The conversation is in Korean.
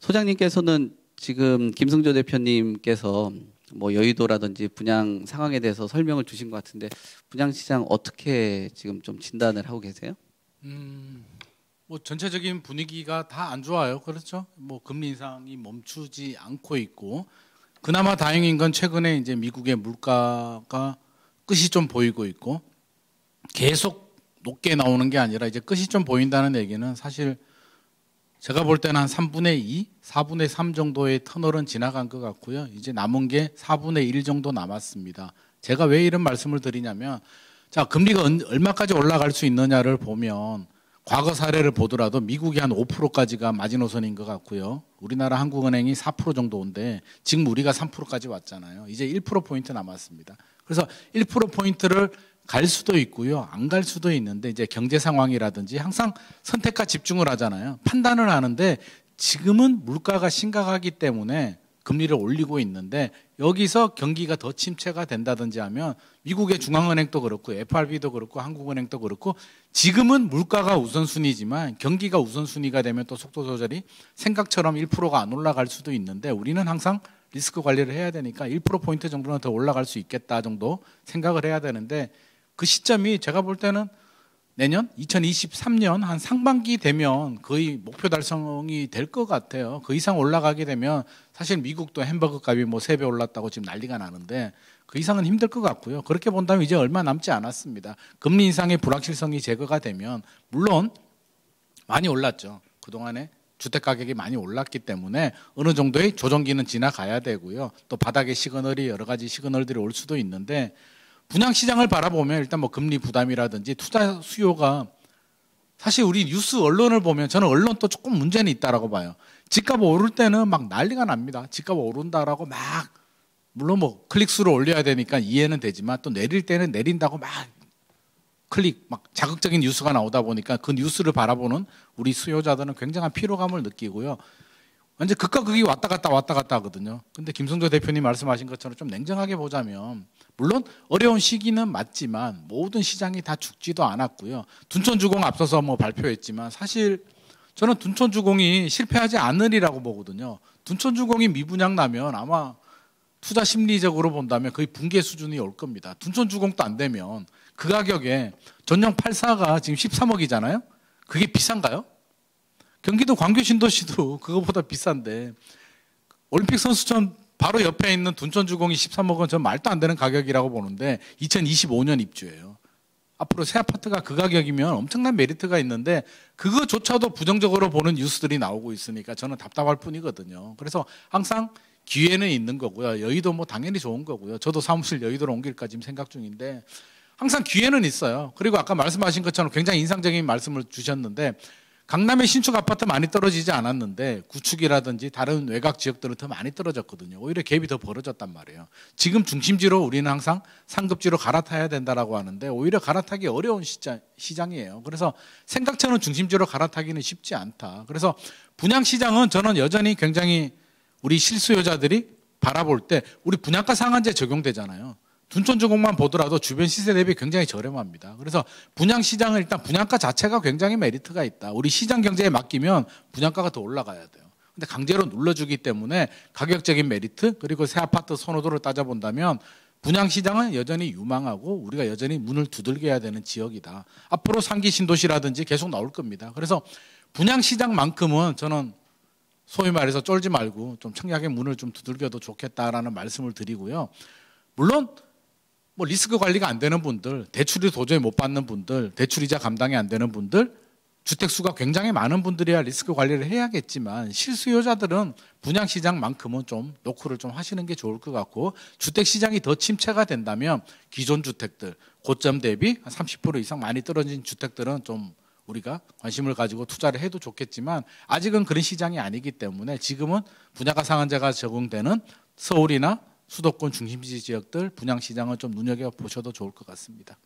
소장님께서는 지금 김승조 대표님께서 뭐 여의도라든지 분양 상황에 대해서 설명을 주신 것 같은데 분양 시장 어떻게 지금 좀 진단을 하고 계세요? 뭐 전체적인 분위기가 다 안 좋아요. 그렇죠? 뭐 금리 인상이 멈추지 않고 있고 그나마 다행인 건 최근에 이제 미국의 물가가 끝이 좀 보이고 있고 계속 높게 나오는 게 아니라 이제 끝이 좀 보인다는 얘기는 사실 제가 볼 때는 한 3분의 2, 4분의 3 정도의 터널은 지나간 것 같고요. 이제 남은 게 4분의 1 정도 남았습니다. 제가 왜 이런 말씀을 드리냐면 자, 금리가 얼마까지 올라갈 수 있느냐를 보면 과거 사례를 보더라도 미국이 한 5%까지가 마지노선인 것 같고요. 우리나라 한국은행이 4% 정도인데 지금 우리가 3%까지 왔잖아요. 이제 1%포인트 남았습니다. 그래서 1%포인트를 갈 수도 있고요. 안 갈 수도 있는데 이제 경제 상황이라든지 항상 선택과 집중을 하잖아요. 판단을 하는데 지금은 물가가 심각하기 때문에 금리를 올리고 있는데 여기서 경기가 더 침체가 된다든지 하면 미국의 중앙은행도 그렇고 FRB도 그렇고 한국은행도 그렇고 지금은 물가가 우선순위지만 경기가 우선순위가 되면 또 속도 조절이 생각처럼 1%가 안 올라갈 수도 있는데 우리는 항상 리스크 관리를 해야 되니까 1%포인트 정도는 더 올라갈 수 있겠다 정도 생각을 해야 되는데 그 시점이 제가 볼 때는 내년 2023년 한 상반기 되면 거의 목표 달성이 될 것 같아요. 그 이상 올라가게 되면 사실 미국도 햄버거 값이 뭐 3배 올랐다고 지금 난리가 나는데 그 이상은 힘들 것 같고요. 그렇게 본다면 이제 얼마 남지 않았습니다. 금리 인상의 불확실성이 제거가 되면 물론 많이 올랐죠. 그동안에 주택 가격이 많이 올랐기 때문에 어느 정도의 조정기는 지나가야 되고요. 또 바닥의 시그널이 여러 가지 시그널들이 올 수도 있는데 분양 시장을 바라보면 일단 뭐 금리 부담이라든지 투자 수요가 사실 우리 뉴스 언론을 보면 저는 언론도 조금 문제는 있다라고 봐요. 집값 오를 때는 막 난리가 납니다. 집값 오른다라고 막 물론 뭐 클릭수를 올려야 되니까 이해는 되지만 또 내릴 때는 내린다고 막 클릭 막 자극적인 뉴스가 나오다 보니까 그 뉴스를 바라보는 우리 수요자들은 굉장한 피로감을 느끼고요. 완전 극과 극이 왔다 갔다 하거든요. 근데 김성조 대표님 말씀하신 것처럼 좀 냉정하게 보자면 물론 어려운 시기는 맞지만 모든 시장이 다 죽지도 않았고요. 둔촌주공 앞서서 뭐 발표했지만 사실 저는 둔촌주공이 실패하지 않으리라고 보거든요. 둔촌주공이 미분양 나면 아마 투자 심리적으로 본다면 거의 붕괴 수준이 올 겁니다. 둔촌주공도 안 되면 그 가격에 전용 84가 지금 13억이잖아요. 그게 비싼가요? 경기도 광교 신도시도 그거보다 비싼데 올림픽 선수촌 바로 옆에 있는 둔촌주공이 13억은 전 말도 안 되는 가격이라고 보는데 2025년 입주예요. 앞으로 새 아파트가 그 가격이면 엄청난 메리트가 있는데 그거조차도 부정적으로 보는 뉴스들이 나오고 있으니까 저는 답답할 뿐이거든요. 그래서 항상 기회는 있는 거고요. 여의도 뭐 당연히 좋은 거고요. 저도 사무실 여의도로 옮길까 지금 생각 중인데 항상 기회는 있어요. 그리고 아까 말씀하신 것처럼 굉장히 인상적인 말씀을 주셨는데 강남의 신축 아파트 많이 떨어지지 않았는데 구축이라든지 다른 외곽 지역들은 더 많이 떨어졌거든요. 오히려 갭이 더 벌어졌단 말이에요. 지금 중심지로 우리는 항상 상급지로 갈아타야 된다라고 하는데 오히려 갈아타기 어려운 시장이에요. 그래서 생각처럼 중심지로 갈아타기는 쉽지 않다. 그래서 분양 시장은 저는 여전히 굉장히 우리 실수요자들이 바라볼 때 우리 분양가 상한제 적용되잖아요. 둔촌주공만 보더라도 주변 시세 대비 굉장히 저렴합니다. 그래서 분양시장은 일단 분양가 자체가 굉장히 메리트가 있다. 우리 시장 경제에 맡기면 분양가가 더 올라가야 돼요. 근데 강제로 눌러주기 때문에 가격적인 메리트 그리고 새 아파트 선호도를 따져본다면 분양시장은 여전히 유망하고 우리가 여전히 문을 두들겨야 되는 지역이다. 앞으로 상기 신도시라든지 계속 나올 겁니다. 그래서 분양시장만큼은 저는 소위 말해서 쫄지 말고 좀 청약의 문을 좀 두들겨도 좋겠다라는 말씀을 드리고요. 물론 뭐 리스크 관리가 안 되는 분들, 대출이 도저히 못 받는 분들, 대출이자 감당이 안 되는 분들, 주택수가 굉장히 많은 분들이야 리스크 관리를 해야겠지만 실수요자들은 분양시장만큼은 좀 노크를 좀 하시는 게 좋을 것 같고 주택시장이 더 침체가 된다면 기존 주택들, 고점 대비 한 30% 이상 많이 떨어진 주택들은 좀 우리가 관심을 가지고 투자를 해도 좋겠지만 아직은 그런 시장이 아니기 때문에 지금은 분양가 상한제가 적용되는 서울이나 수도권 중심지 지역들 분양시장을 좀 눈여겨보셔도 좋을 것 같습니다.